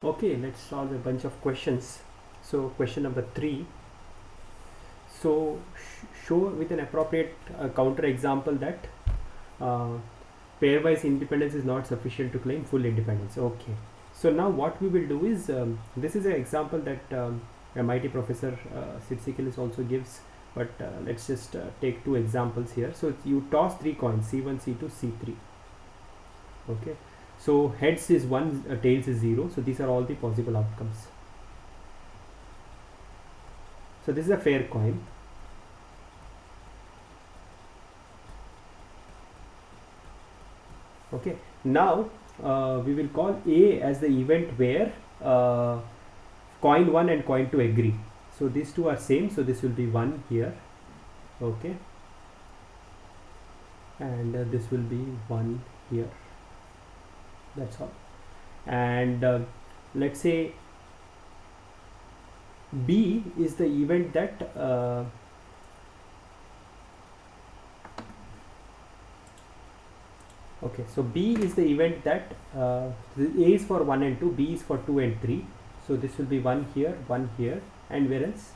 Okay, let's solve a bunch of questions. So question number 3. So show with an appropriate counter example that uh, pairwise independence is not sufficient to claim full independence. Okay. So now what we will do is, this is an example that MIT professor Sitsikis also gives, but let's just take two examples here. So you toss 3 coins, C1, C2, C3. Okay. So heads is 1, tails is 0. So these are all the possible outcomes. So this is a fair coin. Okay. Now we will call A as the event where coin 1 and coin 2 agree. So these two are same. So this will be 1 here. Okay. And this will be 1 here. That's all. And let's say B is the event that okay, so B is the event that A is for 1 and 2, B is for 2 and 3. So this will be 1 here, and whereas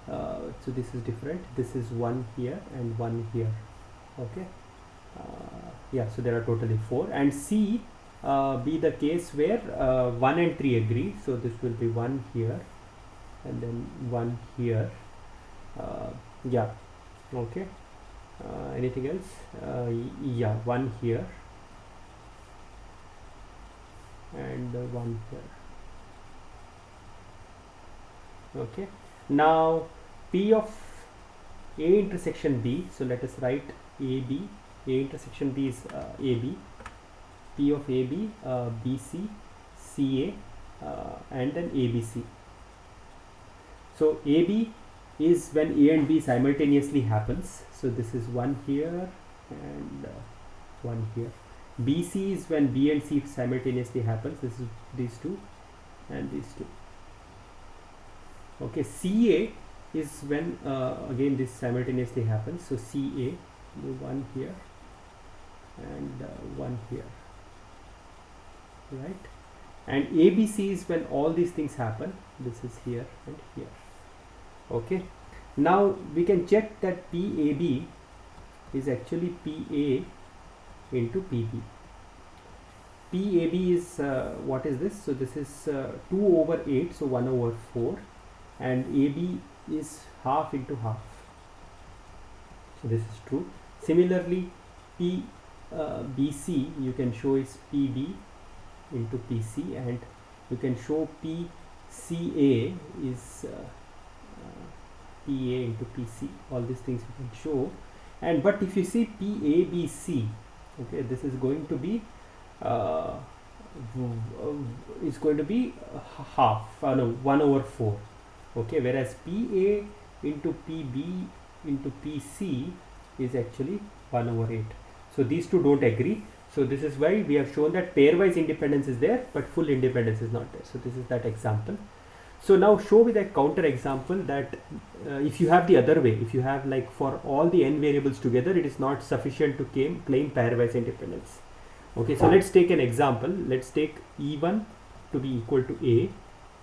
so this is different. This is 1 here and 1 here. Okay. Yeah, so there are totally 4. And C be the case where 1 and 3 agree. So this will be 1 here and then 1 here. Yeah. Okay. Anything else? Yeah, 1 here and 1 here. Okay. Now P of A intersection B. So let us write AB. A intersection B is AB. P of AB, BC, CA, and then ABC. So AB is when A and B simultaneously happens. So this is 1 here and 1 here. BC is when B and C simultaneously happens. This is these two and these two. Okay, CA is when again this simultaneously happens. So CA, 1 here and 1 here. Right, and ABC is when all these things happen. This is here and here. Okay, now we can check that PAB is actually PA into PB. PAB is what is this? So this is 2 over 8, so 1 over 4, and AB is half into half. So this is true. Similarly, BC you can show is PB into PC, and you can show PCA is PA into PC. All these things you can show. And but if you see PABC, okay, this is going to be is going to be half, no, 1 over 4. Okay, whereas PA into PB into PC is actually 1 over 8. So these two don't agree. So this is why we have shown that pairwise independence is there, but full independence is not there. So this is that example. So now show with a counter example that if you have the other way, if you have like for all the n variables together, it is not sufficient to claim pairwise independence. Okay, so let's take an example. Let's take E1 to be equal to A,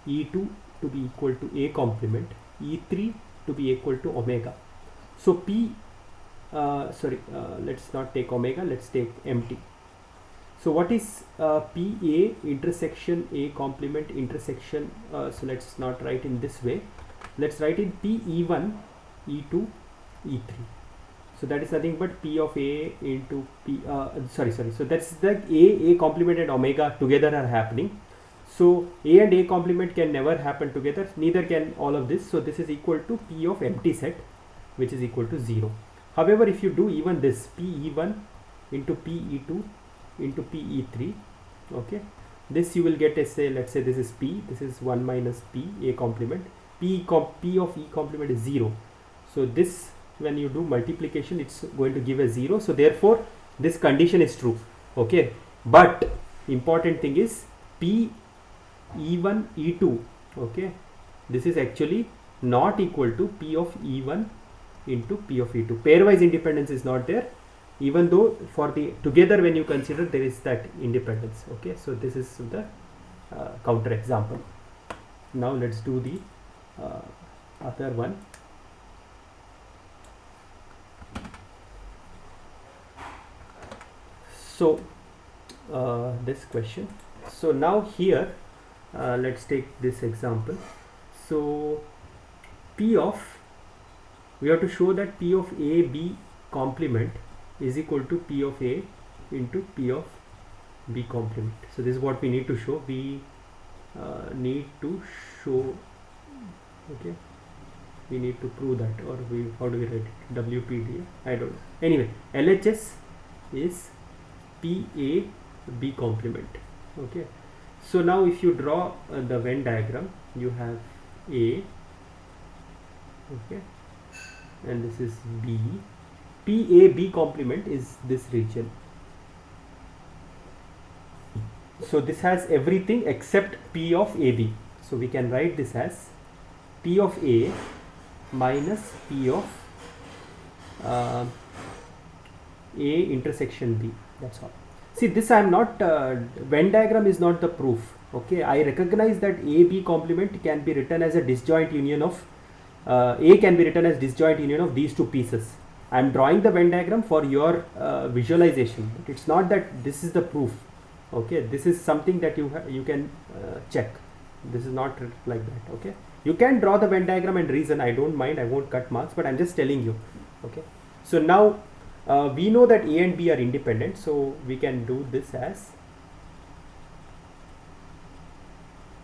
E2 to be equal to A complement, E3 to be equal to omega. So let's not take omega, let's take empty. So what is PA intersection A complement intersection? So let's not write in this way. Let's write in PE1, E2, E3. So that is nothing but P of A into P. So that's the A complement and omega together are happening. So A and A complement can never happen together. Neither can all of this. So this is equal to P of empty set, which is equal to 0. However, if you do even this PE1 into PE2 into PE3, okay, this you will get as say, let's say this is P, this is 1 minus P A complement, P of E complement is 0. So this, when you do multiplication, it's going to give a 0. So therefore this condition is true. Okay, but important thing is P E1 E2, okay, this is actually not equal to P of E1 into P of E2. Pairwise independence is not there, even though for the together when you consider there is that independence. Okay, so this is the counter example. Now let's do the other one. So this question. So now here let's take this example. So P of, we have to show that P of A B complement is equal to P of A into P of B complement. So this is what we need to show. We need to show, okay, we need to prove that, or we, how do we write it, WPD, I don't know. Anyway, LHS is PA B complement. Okay, so now if you draw the Venn diagram, you have A, okay, and this is B. PA B complement is this region. So this has everything except P of AB. So we can write this as P of A minus P of A intersection B. That's all. See, this I am not, Venn diagram is not the proof. Okay, I recognize that AB complement can be written as a disjoint union of, A can be written as disjoint union of these two pieces. I am drawing the Venn diagram for your visualization. It's not that this is the proof. Okay, this is something that you can check. This is not like that. Okay, you can draw the Venn diagram and reason. I don't mind. I won't cut marks, but I'm just telling you. Okay, so now we know that A and B are independent, so we can do this as,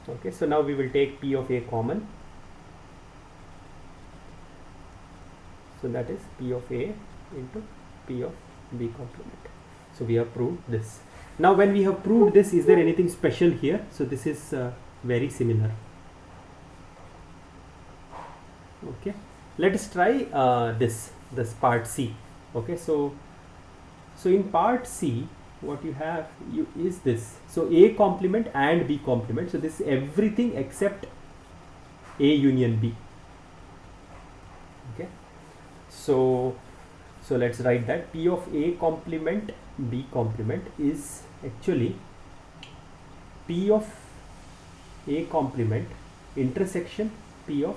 okay, so now we will take P of A common. So that is P of A into P of B complement. So we have proved this. Now when we have proved this, is there anything special here? So this is very similar. Okay, let us try this part C. Okay, so in part C, what you have is this. So A complement and B complement. So this is everything except A union B. Okay, so let's write that P of A complement B complement is actually P of A complement intersection P of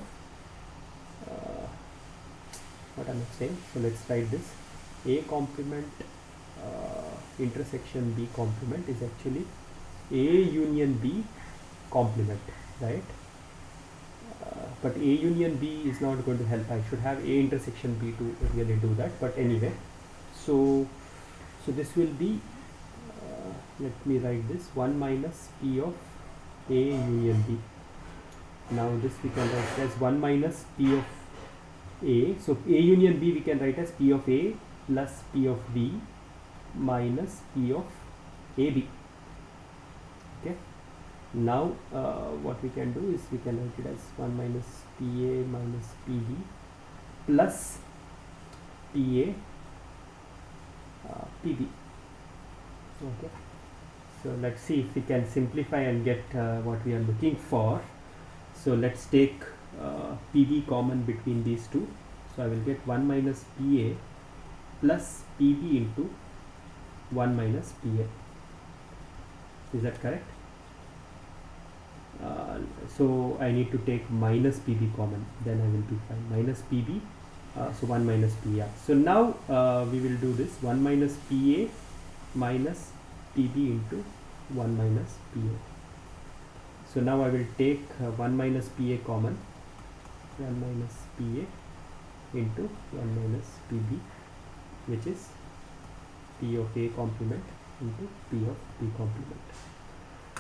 what am I saying? So let's write this. A complement intersection B complement is actually A union B complement, right? But A union B is not going to help. I should have A intersection B to really do that. But anyway, so this will be, let me write this, 1 minus P of A union B. Now this we can write as 1 minus P of A. So A union B we can write as P of A plus P of B minus P of AB. Okay. Now what we can do is we can write it as 1 minus PA minus PB plus PA PB. Okay. So let's see if we can simplify and get what we are looking for. So let's take PB common between these two. So I will get 1 minus PA plus PB into 1 minus PA. Is that correct? So I need to take minus PB common, then I will be fine. Minus PB, so 1 minus PA. So now we will do this 1 minus PA minus PB into 1 minus PA. So now I will take 1 minus PA common, 1 minus PA into 1 minus PB, which is P of A complement into P of B complement.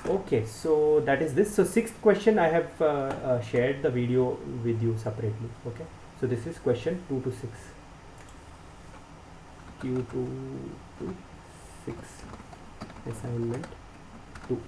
Okay, so that is this. So sixth question I have shared the video with you separately. Okay, so this is question 2 to 6. Q2 to 6, assignment 2.